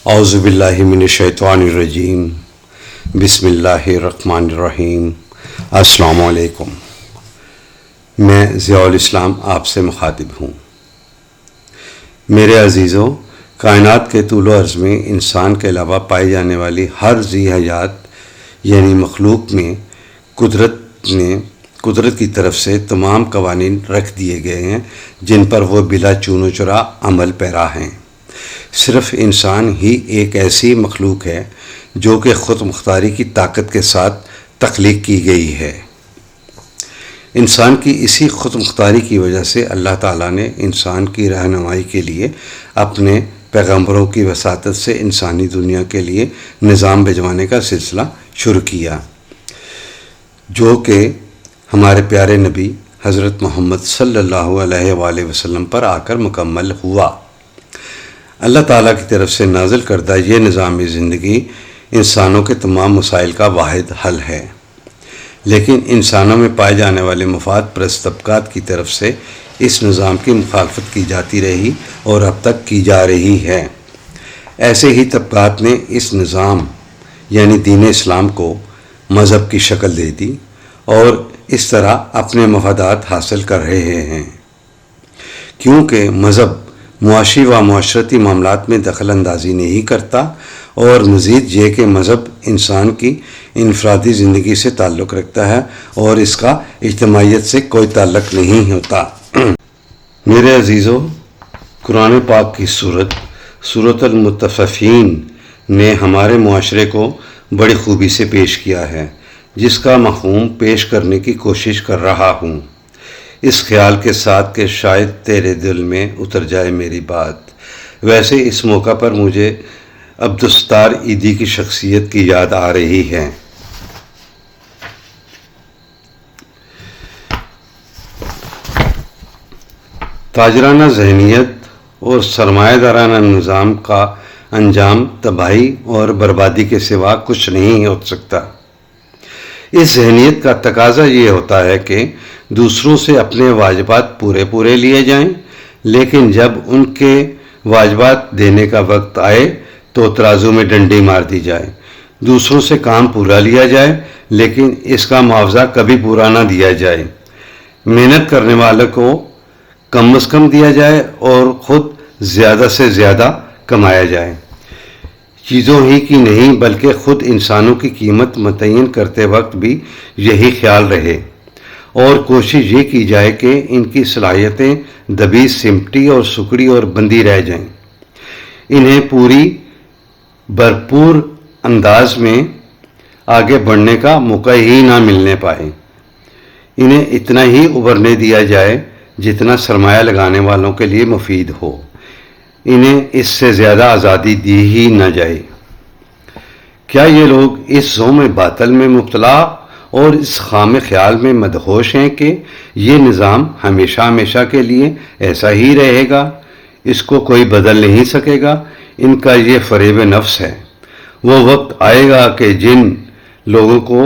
اعوذ باللہ من الشیطان الرجیم بسم اللہ الرحمن الرحیم۔ السلام علیکم، میں ضیاء الاسلام آپ سے مخاطب ہوں۔ میرے عزیزوں، کائنات کے طول و عرض میں انسان کے علاوہ پائی جانے والی ہر ذی حیات یعنی مخلوق میں قدرت کی طرف سے تمام قوانین رکھ دیے گئے ہیں جن پر وہ بلا چون و چرا عمل پیرا ہیں۔ صرف انسان ہی ایک ایسی مخلوق ہے جو کہ خود مختاری کی طاقت کے ساتھ تخلیق کی گئی ہے۔ انسان کی اسی خود مختاری کی وجہ سے اللہ تعالیٰ نے انسان کی رہنمائی کے لیے اپنے پیغمبروں کی وساطت سے انسانی دنیا کے لیے نظام بھجوانے کا سلسلہ شروع کیا، جو کہ ہمارے پیارے نبی حضرت محمد صلی اللہ علیہ وآلہ وسلم پر آ کر مکمل ہوا۔ اللہ تعالیٰ کی طرف سے نازل کردہ یہ نظام زندگی انسانوں کے تمام مسائل کا واحد حل ہے، لیکن انسانوں میں پائے جانے والے مفاد پرست طبقات کی طرف سے اس نظام کی مخالفت کی جاتی رہی اور اب تک کی جا رہی ہے۔ ایسے ہی طبقات نے اس نظام یعنی دین اسلام کو مذہب کی شکل دے دی اور اس طرح اپنے مفادات حاصل کر رہے ہیں، کیونکہ مذہب معاشی و معاشرتی معاملات میں دخل اندازی نہیں کرتا، اور مزید یہ کہ مذہب انسان کی انفرادی زندگی سے تعلق رکھتا ہے اور اس کا اجتماعیت سے کوئی تعلق نہیں ہوتا۔ میرے عزیزو، قرآن پاک کی سورۃ المطففین نے ہمارے معاشرے کو بڑی خوبی سے پیش کیا ہے، جس کا مفہوم پیش کرنے کی کوشش کر رہا ہوں، اس خیال کے ساتھ کہ شاید تیرے دل میں اتر جائے میری بات۔ ویسے اس موقع پر مجھے عبدالستار عیدی کی شخصیت کی یاد آ رہی ہے۔ تاجرانہ ذہنیت اور سرمایہ دارانہ نظام کا انجام تباہی اور بربادی کے سوا کچھ نہیں ہو سکتا۔ اس ذہنیت کا تقاضا یہ ہوتا ہے کہ دوسروں سے اپنے واجبات پورے لیے جائیں، لیکن جب ان کے واجبات دینے کا وقت آئے تو ترازو میں ڈنڈی مار دی جائے۔ دوسروں سے کام پورا لیا جائے لیکن اس کا معاوضہ کبھی پورا نہ دیا جائے۔ محنت کرنے والوں کو کم از کم دیا جائے اور خود زیادہ سے زیادہ کمایا جائے۔ چیزوں ہی کی نہیں بلکہ خود انسانوں کی قیمت متعین کرتے وقت بھی یہی خیال رہے، اور کوشش یہ کی جائے کہ ان کی صلاحیتیں دبی سمٹی اور سکڑی اور بندی رہ جائیں، انہیں پوری بھرپور انداز میں آگے بڑھنے کا موقع ہی نہ ملنے پائے۔ انہیں اتنا ہی ابھرنے دیا جائے جتنا سرمایہ لگانے والوں کے لیے مفید ہو، انہیں اس سے زیادہ آزادی دی ہی نہ جائے۔ کیا یہ لوگ اس زوم باطل میں مبتلا اور اس خام خیال میں مدہوش ہیں کہ یہ نظام ہمیشہ کے لیے ایسا ہی رہے گا، اس کو کوئی بدل نہیں سکے گا؟ ان کا یہ فریب نفس ہے۔ وہ وقت آئے گا کہ جن لوگوں کو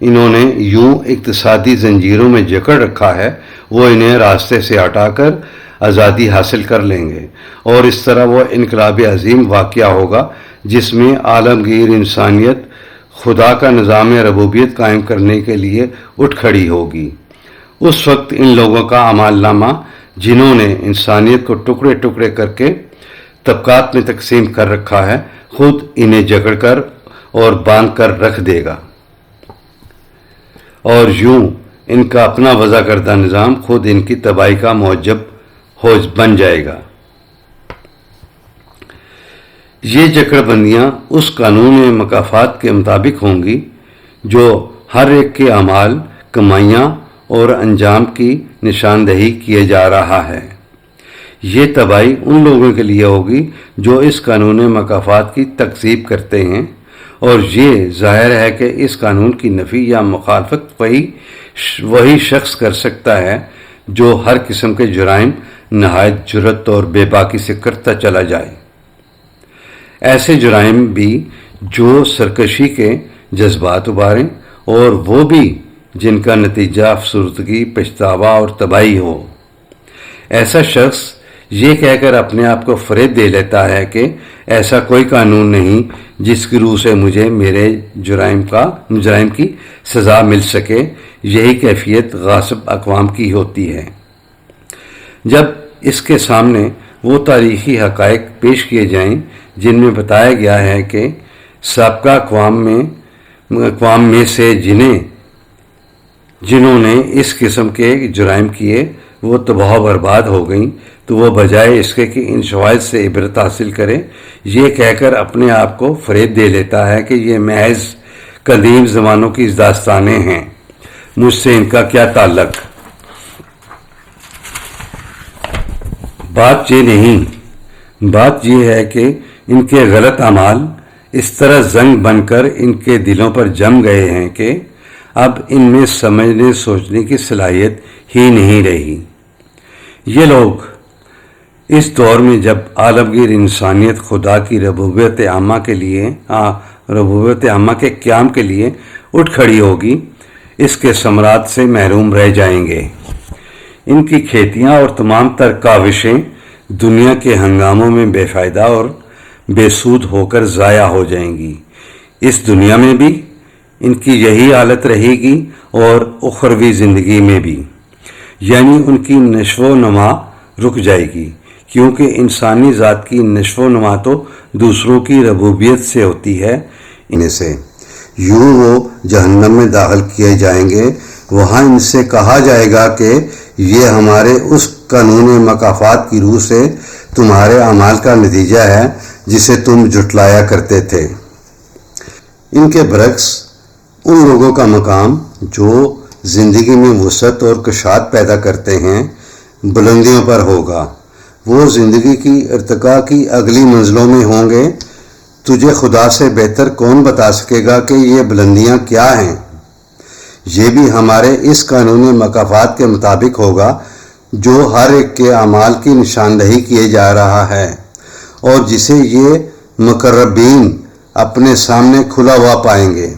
انہوں نے یوں اقتصادی زنجیروں میں جکڑ رکھا ہے وہ انہیں راستے سے ہٹا کر آزادی حاصل کر لیں گے، اور اس طرح وہ انقلاب عظیم واقعہ ہوگا جس میں عالمگیر انسانیت خدا کا نظام ربوبیت قائم کرنے کے لیے اٹھ کھڑی ہوگی۔ اس وقت ان لوگوں کا اعمال نامہ جنہوں نے انسانیت کو ٹکڑے ٹکڑے کر کے طبقات میں تقسیم کر رکھا ہے خود انہیں جکڑ کر اور باندھ کر رکھ دے گا، اور یوں ان کا اپنا وضع کردہ نظام خود ان کی تباہی کا موجب بن جائے گا۔ یہ جکڑ بندیاں اس قانون مکافات کے مطابق ہوں گی جو ہر ایک کے اعمال، کمائیاں اور انجام کی نشاندہی کیے جا رہا ہے۔ یہ تباہی ان لوگوں کے لیے ہوگی جو اس قانون مکافات کی تکذیب کرتے ہیں، اور یہ ظاہر ہے کہ اس قانون کی نفی یا مخالفت وہی شخص کر سکتا ہے جو ہر قسم کے جرائم نہایت جرات اور بے باکی سے کرتا چلا جائے۔ ایسے جرائم بھی جو سرکشی کے جذبات ابھاریں، اور وہ بھی جن کا نتیجہ افسردگی، پچھتاوا اور تباہی ہو۔ ایسا شخص یہ کہہ کر اپنے آپ کو فریب دے لیتا ہے کہ ایسا کوئی قانون نہیں جس کی روح سے مجھے میرے جرائم کی سزا مل سکے۔ یہی کیفیت غاصب اقوام کی ہوتی ہے۔ جب اس کے سامنے وہ تاریخی حقائق پیش کیے جائیں جن میں بتایا گیا ہے کہ سابقہ اقوام میں سے جنہوں نے اس قسم کے جرائم کیے وہ تباہ و برباد ہو گئیں، تو وہ بجائے اس کے کہ ان شواہد سے عبرت حاصل کرے، یہ کہہ کر اپنے آپ کو فریب دے لیتا ہے کہ یہ محض قدیم زمانوں کی داستانیں ہیں، مجھ سے ان کا کیا تعلق۔ بات یہ نہیں، بات یہ ہے کہ ان کے غلط اعمال اس طرح زنگ بن کر ان کے دلوں پر جم گئے ہیں کہ اب ان میں سمجھنے سوچنے کی صلاحیت ہی نہیں رہی۔ یہ لوگ اس دور میں جب عالمگیر انسانیت خدا کی ربوبیت عامہ کے قیام کے لیے اٹھ کھڑی ہوگی، اس کے ثمرات سے محروم رہ جائیں گے۔ ان کی کھیتیاں اور تمام تر کاوشیں دنیا کے ہنگاموں میں بے فائدہ اور بے سود ہو کر ضائع ہو جائیں گی۔ اس دنیا میں بھی ان کی یہی حالت رہے گی اور اخروی زندگی میں بھی، یعنی ان کی نشو و نما رک جائے گی، کیونکہ انسانی ذات کی نشو و نما تو دوسروں کی ربوبیت سے ہوتی ہے۔ ان سے یوں وہ جہنم میں داخل کیے جائیں گے، وہاں ان سے کہا جائے گا کہ یہ ہمارے اس قانون مکافات کی روح سے تمہارے اعمال کا نتیجہ ہے جسے تم جھٹلایا کرتے تھے۔ ان کے برعکس ان لوگوں کا مقام جو زندگی میں وسعت اور کشاد پیدا کرتے ہیں بلندیوں پر ہوگا۔ وہ زندگی کی ارتقاء کی اگلی منزلوں میں ہوں گے۔ تجھے خدا سے بہتر کون بتا سکے گا کہ یہ بلندیاں کیا ہیں؟ یہ بھی ہمارے اس قانونی مکافات کے مطابق ہوگا جو ہر ایک کے اعمال کی نشاندہی کیے جا رہا ہے، اور جسے یہ مقربین اپنے سامنے کھلا ہوا پائیں گے،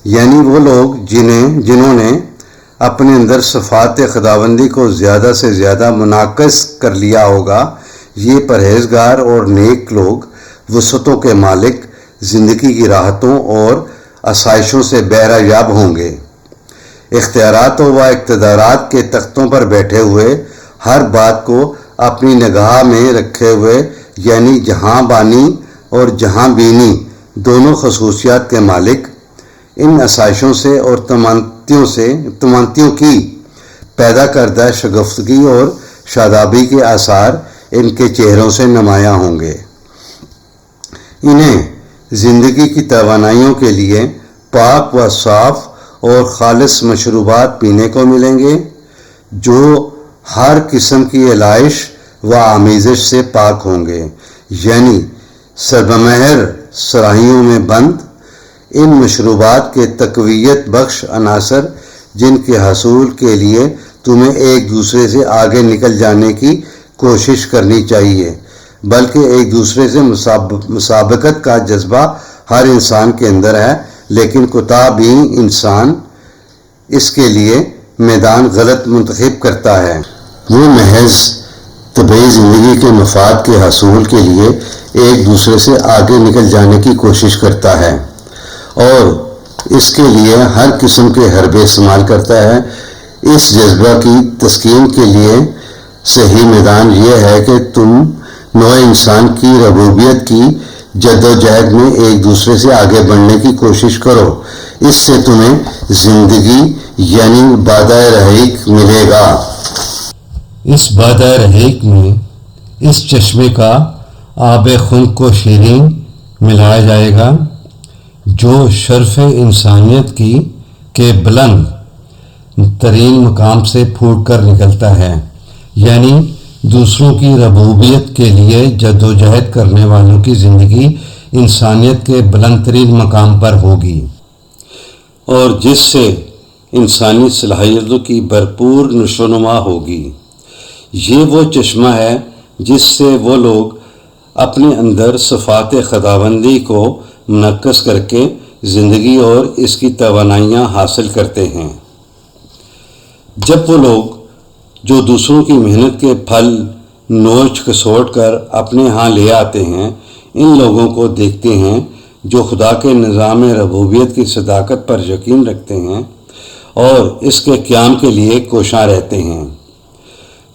یعنی وہ لوگ جنہوں نے اپنے اندر صفات خداوندی کو زیادہ سے زیادہ منعکس کر لیا ہوگا۔ یہ پرہیزگار اور نیک لوگ وسعتوں کے مالک، زندگی کی راحتوں اور آسائشوں سے بہرہ یاب ہوں گے۔ اختیارات و اقتدارات کے تختوں پر بیٹھے ہوئے، ہر بات کو اپنی نگاہ میں رکھے ہوئے، یعنی جہاں بانی اور جہاں بینی دونوں خصوصیات کے مالک، ان آسائشوں سے اور تمانتیوں کی پیدا کردہ شگفتگی اور شادابی کے آثار ان کے چہروں سے نمایاں ہوں گے۔ انہیں زندگی کی توانائیوں کے لیے پاک و صاف اور خالص مشروبات پینے کو ملیں گے جو ہر قسم کی الائش و آمیزش سے پاک ہوں گے، یعنی سربمہر سراہیوں میں بند ان مشروبات کے تقویت بخش عناصر جن کے حصول کے لیے تمہیں ایک دوسرے سے آگے نکل جانے کی کوشش کرنی چاہیے، بلکہ ایک دوسرے سے مسابقت کا جذبہ ہر انسان کے اندر ہے، لیکن کتابی انسان اس کے لیے میدان غلط منتخب کرتا ہے۔ وہ محض طبعی زندگی کے مفاد کے حصول کے لیے ایک دوسرے سے آگے نکل جانے کی کوشش کرتا ہے اور اس کے لیے ہر قسم کے حربے استعمال کرتا ہے۔ اس جذبہ کی تسکین کے لیے صحیح میدان یہ ہے کہ تم نوع انسان کی ربوبیت کی جد و جہد میں ایک دوسرے سے آگے بڑھنے کی کوشش کرو، اس سے تمہیں زندگی یعنی بادہ رحیق ملے گا۔ اس بادہ رحیق میں اس چشمے کا آب خنک کو شیرین ملایا جائے گا جو شرف انسانیت کے بلند ترین مقام سے پھوٹ کر نکلتا ہے، یعنی دوسروں کی ربوبیت کے لیے جد و جہد کرنے والوں کی زندگی انسانیت کے بلند ترین مقام پر ہوگی، اور جس سے انسانی صلاحیتوں کی بھرپور نشو و نما ہوگی۔ یہ وہ چشمہ ہے جس سے وہ لوگ اپنے اندر صفات خداوندی کو منعکس کر کے زندگی اور اس کی توانائیاں حاصل کرتے ہیں۔ جب وہ لوگ جو دوسروں کی محنت کے پھل نوچ کسوٹ کر اپنے ہاں لے آتے ہیں، ان لوگوں کو دیکھتے ہیں جو خدا کے نظام ربوبیت کی صداقت پر یقین رکھتے ہیں اور اس کے قیام کے لیے کوشاں رہتے ہیں،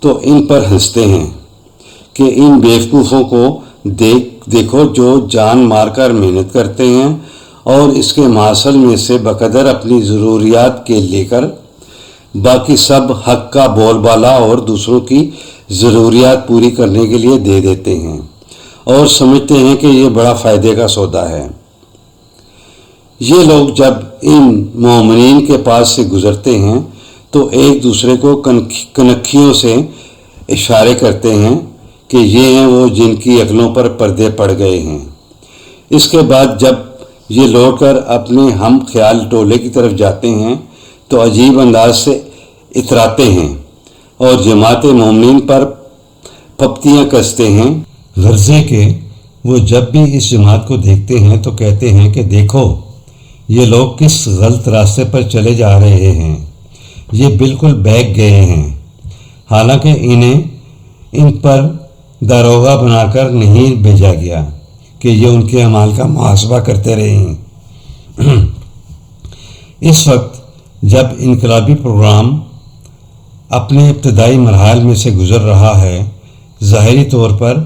تو ان پر ہنستے ہیں کہ ان بیوقوفوں کو دیکھو جو جان مار کر محنت کرتے ہیں اور اس کے محصول میں سے بقدر اپنی ضروریات کے لے کر باقی سب حق کا بول بالا اور دوسروں کی ضروریات پوری کرنے کے لیے دے دیتے ہیں اور سمجھتے ہیں کہ یہ بڑا فائدے کا سودا ہے۔ یہ لوگ جب ان مومنین کے پاس سے گزرتے ہیں تو ایک دوسرے کو کنکھیوں سے اشارے کرتے ہیں کہ یہ ہیں وہ جن کی عقلوں پر پردے پڑ گئے ہیں۔ اس کے بعد جب یہ لوٹ کر اپنے ہم خیال ٹولے کی طرف جاتے ہیں تو عجیب انداز سے اتراتے ہیں اور جماعت مومنین پر پھپتیاں کستے ہیں، غرضے کہ وہ جب بھی اس جماعت کو دیکھتے ہیں تو کہتے ہیں کہ دیکھو یہ لوگ کس غلط راستے پر چلے جا رہے ہیں، یہ بالکل بہک گئے ہیں، حالانکہ انہیں ان پر داروغہ بنا کر نہیں بھیجا گیا کہ یہ ان کے اعمال کا محاسبہ کرتے رہیں۔ اس وقت جب انقلابی پروگرام اپنے ابتدائی مراحل میں سے گزر رہا ہے، ظاہری طور پر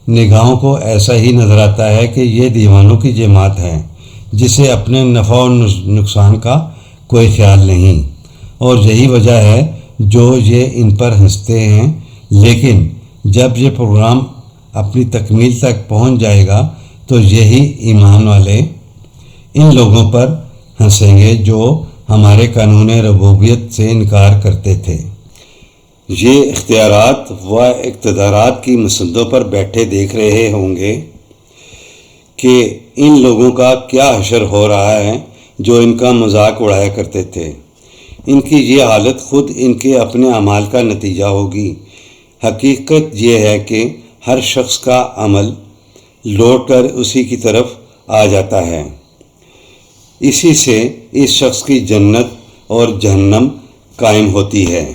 نگاہوں کو ایسا ہی نظر آتا ہے کہ یہ دیوانوں کی جماعت ہے جسے اپنے نفع و نقصان کا کوئی خیال نہیں، اور یہی وجہ ہے جو یہ ان پر ہنستے ہیں۔ لیکن جب یہ پروگرام اپنی تکمیل تک پہنچ جائے گا تو یہی ایمان والے ان لوگوں پر ہنسیں گے جو ہمارے قانون ربوبیت سے انکار کرتے تھے۔ یہ اختیارات و اقتدارات کی مسندوں پر بیٹھے دیکھ رہے ہوں گے کہ ان لوگوں کا کیا حشر ہو رہا ہے جو ان کا مذاق اڑایا کرتے تھے۔ ان کی یہ حالت خود ان کے اپنے اعمال کا نتیجہ ہوگی۔ حقیقت یہ ہے کہ ہر شخص کا عمل لوٹ کر اسی کی طرف آ جاتا ہے، اسی سے اس شخص کی جنت اور جہنم قائم ہوتی ہے۔